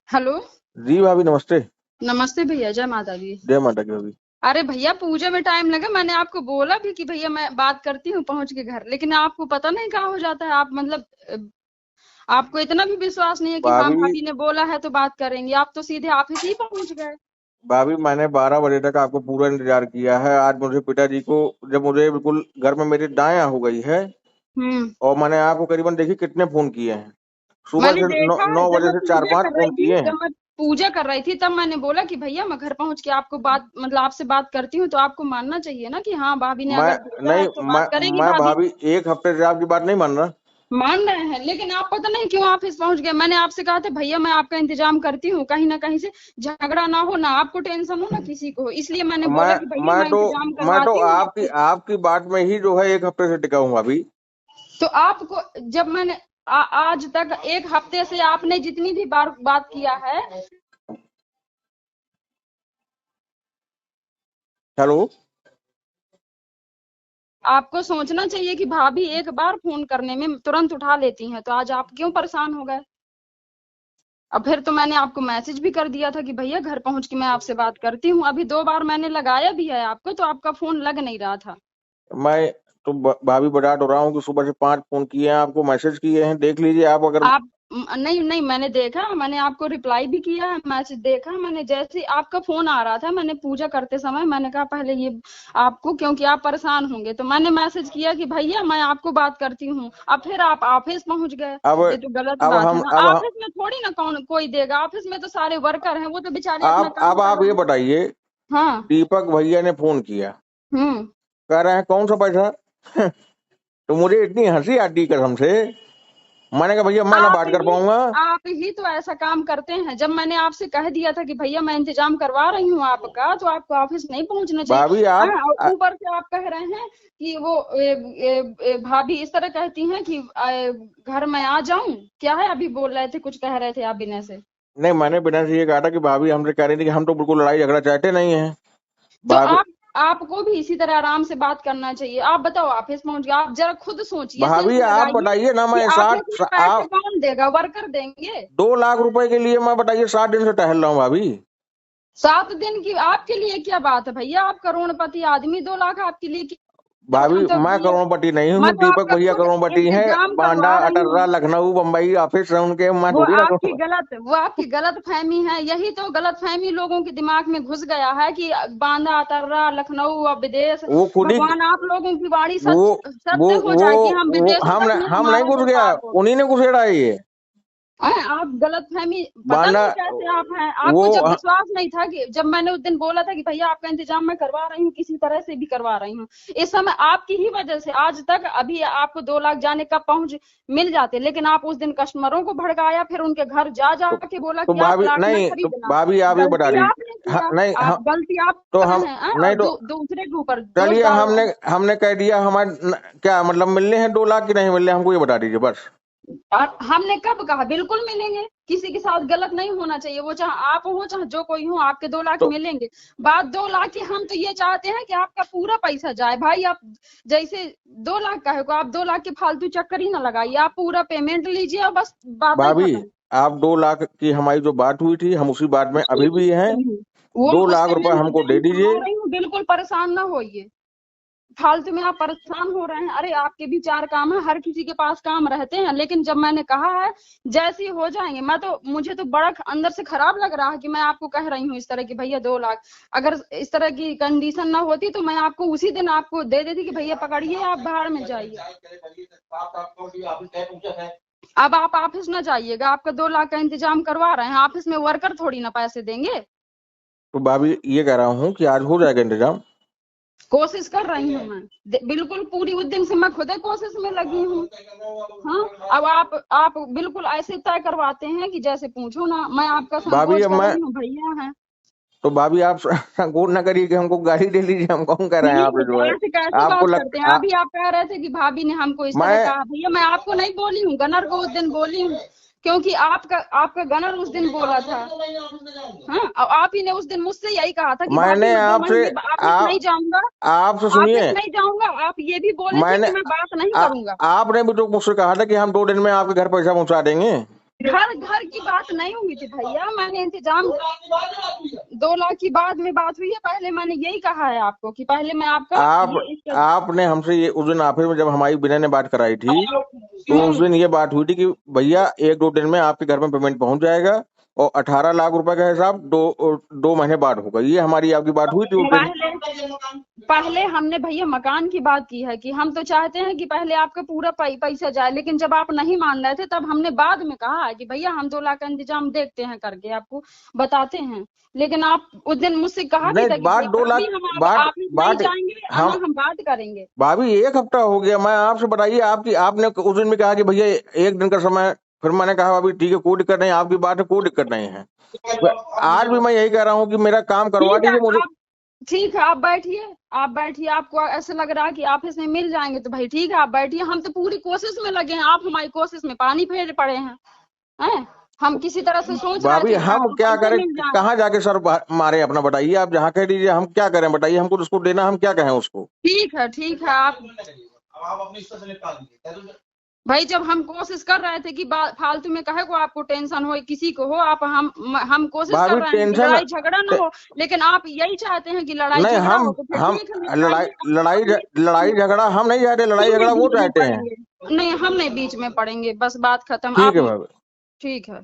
Hello. जी भाभी नमस्ते। नमस्ते भैया, जय माता दी। जय माता की भाभी। अरे भैया, पूजा में टाइम लगा, मैंने आपको बोला भी कि भैया मैं बात करती हूँ पहुंच के घर, लेकिन आपको पता नहीं कहाँ हो जाता है। आप मतलब आपको इतना भी विश्वास नहीं है कि हाँ भाभी भाभी ने बोला है तो बात करेंगे। आप तो सीधे ऑफिस ही पहुंच गए। भाभी मैंने 12 बजे तक आपको पूरा इंतजार किया है। आज मुझे पिताजी को जब मुझे बिल्कुल घर में मेरी दाएं हो गई है हम्म। और मैंने आपको करीबन देखिए कितने फोन किए हैं। सुबह मैंने से देखा है, 9 जब बजे मैं से चार पूजा पांच कर रही फोन थी किए जब हैं। मैं पूजा कर रही थी तब मैंने बोला कि भैया मैं घर पहुंच के आपको बात मतलब आपसे बात करती हूँ, तो आपको मानना चाहिए ना कि हाँ भाभी ने मैं अगर भेजा नहीं है तो मैं बात करेगी मैं भाभी। भाभी एक हफ्ते से आपकी बात नहीं मान रहा। मान रहे हैं, लेकिन आप पता नहीं क्यों ऑफिस पहुंच गए। मैंने आपसे कहा था भैया मैं आपका इंतजाम करती हूँ, कहीं ना कहीं से झगड़ा ना हो, ना आपको टेंशन हो ना किसी को, इसलिए मैंने मैं बोला कि भैया मैं मैं तो इंतजाम मैं तो करवाती हूँ आपकी आपको। आपकी बात में ही जो है एक हफ्ते से टिका हूँ भाभी। तो आपको जब मैंने आज तक एक हफ्ते से आपने जितनी भी बार बात किया है। हेलो। आपको सोचना चाहिए कि भाभी एक बार फोन करने में तुरंत उठा लेती हैं, तो आज आप क्यों परेशान हो गए। अब फिर तो मैंने आपको मैसेज भी कर दिया था कि भैया घर पहुंच के मैं आपसे बात करती हूँ। अभी 2 बार मैंने लगाया भी है आपको, तो आपका फोन लग नहीं रहा था। मैं तो भाभी बता तो रहा हूँ कि सुबह से 5 फोन किए हैं, आपको मैसेज किए हैं, देख लीजिए आप अगर। आप नहीं नहीं, मैंने देखा, मैंने आपको रिप्लाई भी किया है, मैसेज देखा मैंने। जैसे ही आपका फोन आ रहा था, मैंने पूजा करते समय मैंने कहा पहले ये आपको, क्योंकि आप परेशान होंगे, तो मैंने मैसेज किया कि भैया मैं आपको बात करती हूँ। अब फिर आप ऑफिस पहुंच गए। अब ये तो गलत अब बात है हम ना। अब ऑफिस में थोड़ी ना कौन कोई देगा, ऑफिस में तो सारे वर्कर हैं, वो तो बेचारे अपना आप काम अब कर आप रहे ये हैं। बताइए। हाँ। दीपक भैया ने फोन किया, हम्म। कह रहे हैं कौन सा पैसा। तो मुझे इतनी हंसी आती कसम से। मैंने कहा भैया मैं ना आप बात कर ही पाऊंगा। आप ही तो ऐसा काम करते हैं। जब मैंने आपसे कह दिया था कि भैया मैं इंतजाम करवा रही हूँ आपका, तो आपको ऑफिस नहीं पहुंचना चाहिए। भाभी हाँ, आप और ऊपर से आप कह रहे हैं कि वो भाभी इस तरह कहती हैं कि घर में आ जाऊं। क्या है, अभी बोल रहे थे, कुछ कह रहे थे आप विनय से। नहीं, मैंने बिना से ये कहा था कि भाभी हमसे कह रही थी कि हम तो बिल्कुल लड़ाई झगड़ा चाहते नहीं है। तो भाभी आपको भी इसी तरह आराम से बात करना चाहिए। आप बताओ, ऑफिस पहुंच गए, आप जरा खुद सोचिए, सेंस भाभी आप लगाइए बताइए ना, कि मैं ऑफिस साठ में पैसे आप कौन देगा, वर्कर देंगे। 2 लाख रुपए के लिए मैं बताइए 7 दिन से टहल रहा हूँ भाभी। 7 दिन की आपके लिए क्या बात है भैया, आप करोड़पति आदमी, 2 लाख आपके लिए क्या। भाभी हम तो मैं भैया, करोड़पति नहीं मैं हूँ, तो दीपक आपका भैया खुद करोड़पति हैं। इंतजाम बांडा करवा रही अटर्रा हूँ। लखनऊ बम्बई ऑफिस है उनके, मैं वो थोड़ी ना आपकी करूँ। गलत फहमी है। यही तो गलत फहमी लोगों के दिमाग में घुस गया है कि बांदा अतर्रा लखनऊ और विदेश। वो खुद ही भगवान आप लोगों की वाणी वो सच वो सत्य हो वो जाए कि हम वो विदेशों तक में हम नहीं हमारा घुस गया, व्यापार हो। उन्हीं ने घुसेड़ा है ये। आप गलतफहमी, पता बांडा नहीं कैसे आप हैं। वो आपको जब विश्वास नहीं था कि जब मैंने उस दिन बोला था कि भैया आपका इंतजाम मैं करवा रही हूँ, किसी तरह से भी करवा रही हूँ, इस समय आपकी ही वजह से आज तक अभी आपको 2 लाख जाने का पहुंच मिल जाते, लेकिन आप उस दिन कस्टमरों को भड़काया, फिर उनके घर जा जा तो, के बोला तो कि आप भाभी प्लाट न नहीं, तो खरीदना। भाभी आप ये बता गलती आपने दीजिए। हाँ, किया। नहीं आप हम गलती आप तो कर हम रहे हैं नहीं और तो दूसरे के ऊपर दोष चलिए, डाल रहे हमने हैं। हमने कह दिया हमारे क्या मतलब मिलने हैं 2 लाख की नहीं मिलने, हमको ये बता दीजिए बस। और हमने कब कहा बिल्कुल मिलेंगे। किसी के साथ गलत नहीं होना चाहिए, वो चाहे आप हो चाहे जो कोई हो, आपके 2 लाख तो मिलेंगे। बात 2 लाख की, हम तो ये चाहते हैं कि आपका पूरा पैसा जाए भाई। आप जैसे 2 लाख का है को आप 2 लाख के फालतू चक्कर ही ना लगाइए, आप पूरा पेमेंट लीजिए और बस बात ही भाभी खत्म। आप 2 लाख की हमारी जो बात हुई थी, हम उसी बात में अभी भी हैं। वो दो उस लाख पे मैं रुपए हमको दे इंतजाम करवा दीजिए। रही हूँ, बिल्कुल परेशान ना होइए। फालतू में आप परेशान हो रहे हैं। अरे आपके भी 4 काम है, हर किसी के पास काम रहते हैं, लेकिन जब मैंने कहा है जैसे ही हो जाएंगे, मुझे तो बड़ा अंदर से खराब लग रहा है कि मैं आपको कह रही हूँ इस तरह की भैया 2 लाख। अगर इस तरह की कंडीशन ना होती तो मैं आपको उसी दिन आपको दे देती कि भैया पकड़िए आप बाहर में जाइए। अब आप ऑफिस ना जाइएगा, आपका 2 लाख का इंतजाम करवा रहे हैं, ऑफिस में वर्कर थोड़ी ना पैसे देंगे। तो भाभी ये कह रहा हूँ कि आज हो जाएगा इंतजाम। कोशिश कर रही हूँ मैं, बिल्कुल पूरी उद्यम से मैं खुद कोशिश में लगी हूँ। हाँ। अब आप बिल्कुल ऐसे तय करवाते हैं कि जैसे पूछो ना, मैं आपका भाभी संकोच अब कर मैं रही हूँ भैया है। तो भाभी आप संकोच ना करिए कि हमको गाली दे लीजिए, हम कौन कर रहे हैं आपसे जो है। ऐसे कैसे आपको बात करते हैं। लग अभी आप कह रहे थे कि भाभी ने हमको इस तरह मैं कहा, भैया मैं आपको नहीं बोली हूँ, गनर को उस दिन बोली हूँ, क्योंकि आपका गनर उस दिन बोला था। हाँ, और आप ही ने उस दिन मुझसे यही कहा था कि भाभी मैंने मैं 2 महीने आपसे ऑफिस नहीं आप जाऊंगा। आपसे ऑफिस सुनिए। नहीं जाऊंगा, आप ये भी बोले थे मैंने कि मैं बात नहीं आ, करूंगा। आपने भी तो मुझसे कहा था कि हम 2 दिन में आपके घर पैसा पहुंचा देंगे। घर घर की बात नहीं हुई थी भैया, मैंने इंतजाम 2 लाख की बाद में बात हुई है। पहले मैंने यही कहा है आपको कि पहले मैं आपका आपने हमसे ये उस दिन ऑफिस में जब हमारी विनय ने बात कराई थी, तो उस दिन ये बात हुई थी कि भैया 1-2 दिन में आपके घर में पेमेंट पहुंच जाएगा और 18 लाख रुपए का हिसाब 2 महीने बाद होगा। ये हमारी आपकी बात हुई थी उस दिन। पहले हमने भैया मकान की बात की है कि हम तो चाहते हैं कि पहले आपका पूरा पैसा जाए, लेकिन जब आप नहीं मान रहे थे तब हमने बाद में कहा है कि भैया हम 2 लाख का इंतजाम देखते हैं करके आपको बताते हैं। लेकिन आप उस दिन मुझसे कहा भी था कि बात 2 लाख बात बात जाएंगे हम बात करेंगे। भाभी 1 हफ्ता हो गया, मैं आपसे बताइए, आपने उस दिन भी कहा कि भैया 1 दिन का समय, फिर मैंने कहा भाभी ठीक है कोई दिक्कत नहीं, आपकी बात है कोई दिक्कत नहीं है। आज भी मैं यही कह रहा हूँ कि मेरा काम करवा दीजिए मुझे। ठीक है आप बैठिए, आपको ऐसा लग रहा है कि ऑफिस में मिल जाएंगे तो भाई ठीक है आप बैठिए, हम तो पूरी कोशिश में लगे हैं, आप हमारी कोशिश में पानी फेर पड़े हैं। हम किसी तरह से सोच रहे भाभी थे हम क्या करें, कहाँ जाके सर मारे अपना, बताइए आप जहाँ कह दीजिए, हम क्या करें बताइए, हमको उसको देना, हम क्या कहें उसको। ठीक है आप अपनी इस से निकाल दीजिए भाई। जब हम कोशिश कर रहे थे कि फालतू में कहे को आपको टेंशन हो किसी को हो, आप हम कोशिश कर रहे हैं कि लड़ाई झगड़ा ना हो, लेकिन आप यही चाहते हैं कि लड़ाई झगड़ा हो। तो हम लड़ाई झगड़ा हम नहीं चाहते, लड़ाई झगड़ा वो चाहते हैं। नहीं हम नहीं बीच में पड़ेंगे, बस बात खत्म। ठीक है भाभी, ठीक है।